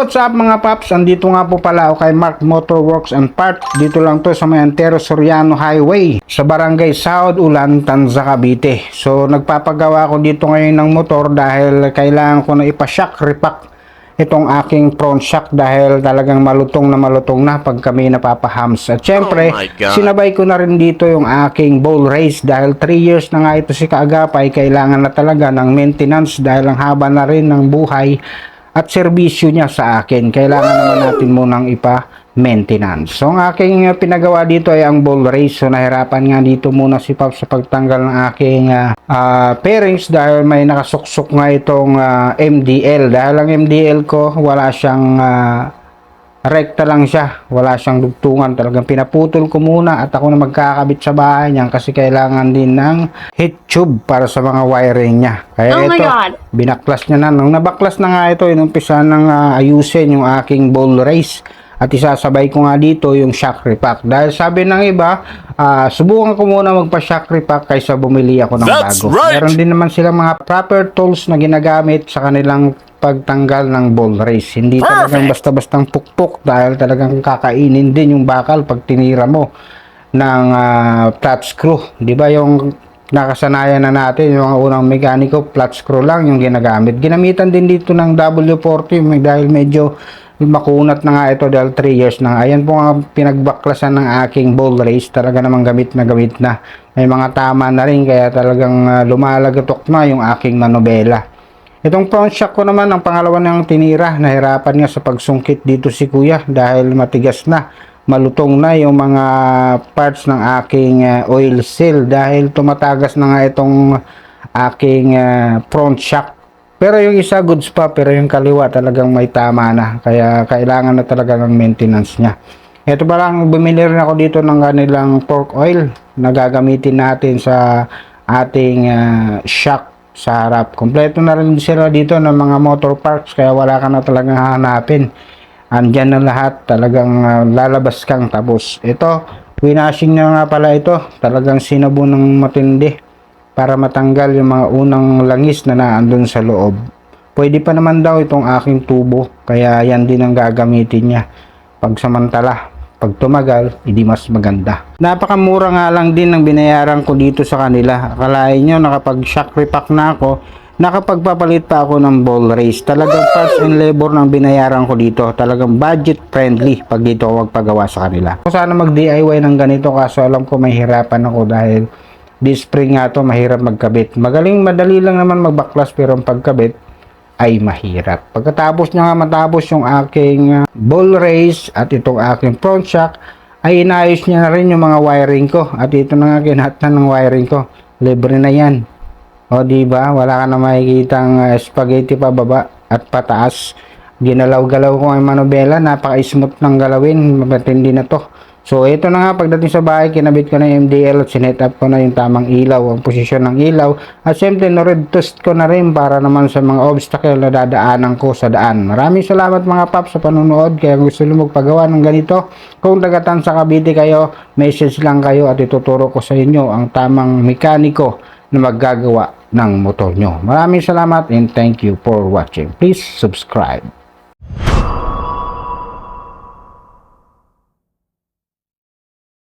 What's up mga paps? Andito nga po pala ako kay Mark Motor Works and Parts. Dito lang to sa may Antero Soriano Highway sa Barangay Saud Ulan, Tanza, Cavite. So nagpapagawa ko dito ngayon ng motor dahil kailangan ko na ipa-shock repack itong aking front shock dahil talagang malutong na pag kami napapahams. At syempre, sinabay ko na rin dito yung aking ball race dahil 3 years na nga ito si kaagapay. Kailangan na talaga ng maintenance dahil ang haba na rin ng buhay at serbisyo niya sa akin. Kailangan naman natin munang ipa-maintenance. So, ang aking pinagawa dito ay ang ball race. So, nahirapan nga dito muna si Pops sa pagtanggal ng aking pairings dahil may nakasuksok nga itong MDL. Dahil ang MDL ko, wala siyang rekta lang siya. Wala siyang dugtungan. Talagang pinaputol ko muna at ako na magkakabit sa bahay niyan kasi kailangan din ng heat tube para sa mga wiring niya. Kaya ito, binaklas niya na. Nung nabaklas na nga ito, inumpisa nang ayusin yung aking ball race. At isasabay ko nga dito yung shock repack. Dahil sabi ng iba, subukan ko muna magpa-shock repack kaysa bumili ako ng bago. Meron din naman silang mga proper tools na ginagamit sa kanilang pagtanggal ng ball race. Hindi talagang basta-bastang pukpok dahil talagang kakainin din yung bakal pag tinira mo ng flat screw. Di ba yung nakasanayan na natin, yung unang mekaniko, flat screw lang yung ginagamit. Ginamitan din dito ng W40 dahil medyo makunat na nga ito dahil 3 years na. Ayan po ang pinagbaklasan ng aking ball race. Talaga namang gamit na. May mga tama na rin kaya talagang lumalagatok na yung aking manobela. Itong front shock ko naman, ang pangalawa niyang tinira, nahirapan nga sa pagsungkit dito si kuya dahil matigas na, malutong na yung mga parts ng aking oil seal dahil tumatagas na nga itong aking front shock. Pero yung isa goods pa, pero yung kaliwa talagang may tama na, kaya kailangan na talaga ng maintenance niya. Ito pa lang, bumili rin ako dito ng kanilang fork oil na gagamitin natin sa ating shock sa harap. Kompleto na rin sila dito ng mga motor parts kaya wala ka na talagang hahanapin. Andyan na lahat, talagang lalabas kang tapos. Ito, winashing na nga pala ito. Talagang sinabo ng matindi para matanggal yung mga unang langis na naandun sa loob. Pwede pa naman daw itong aking tubo kaya yan din ang gagamitin niya. Pagsamantala, pag tumagal, hindi mas maganda. Napakamura nga lang din ng binayaran ko dito sa kanila. Akalain nyo, nakapag-shock repack na ako, nakapagpapalit pa ako ng ball race. Talagang parts and labor ng binayaran ko dito. Talagang budget friendly pag dito ako magpagawa sa kanila. Sana mag-DIY ng ganito kaso alam ko may hirapan ako dahil this spring nga to mahirap magkabit. Madali lang naman magbaklas pero ang pagkabit ay mahirap. Pagkatapos niya nga matapos yung aking ball race at itong aking front shock, ay inayos niya na rin yung mga wiring ko. At ito na nga kinahatan ng wiring ko. Libre na yan. O diba? Wala ka na makikitang spaghetti pa baba at pataas. Ginalaw-galaw ko ang manobela. Napaka-smooth ng galawin. Matindi na to. So, ito na nga, pagdating sa bahay, kinabit ko na yung MDL at sinet up ko na yung tamang ilaw, ang posisyon ng ilaw. At siyempre, na-red test ko na rin para naman sa mga obstacle na dadaanan ko sa daan. Maraming salamat mga paps sa panunood. Kaya gusto nyo magpagawa ng ganito, kung dagatan sa Cavite kayo, message lang kayo at ituturo ko sa inyo ang tamang mekaniko na maggagawa ng motor nyo. Maraming salamat and thank you for watching. Please subscribe.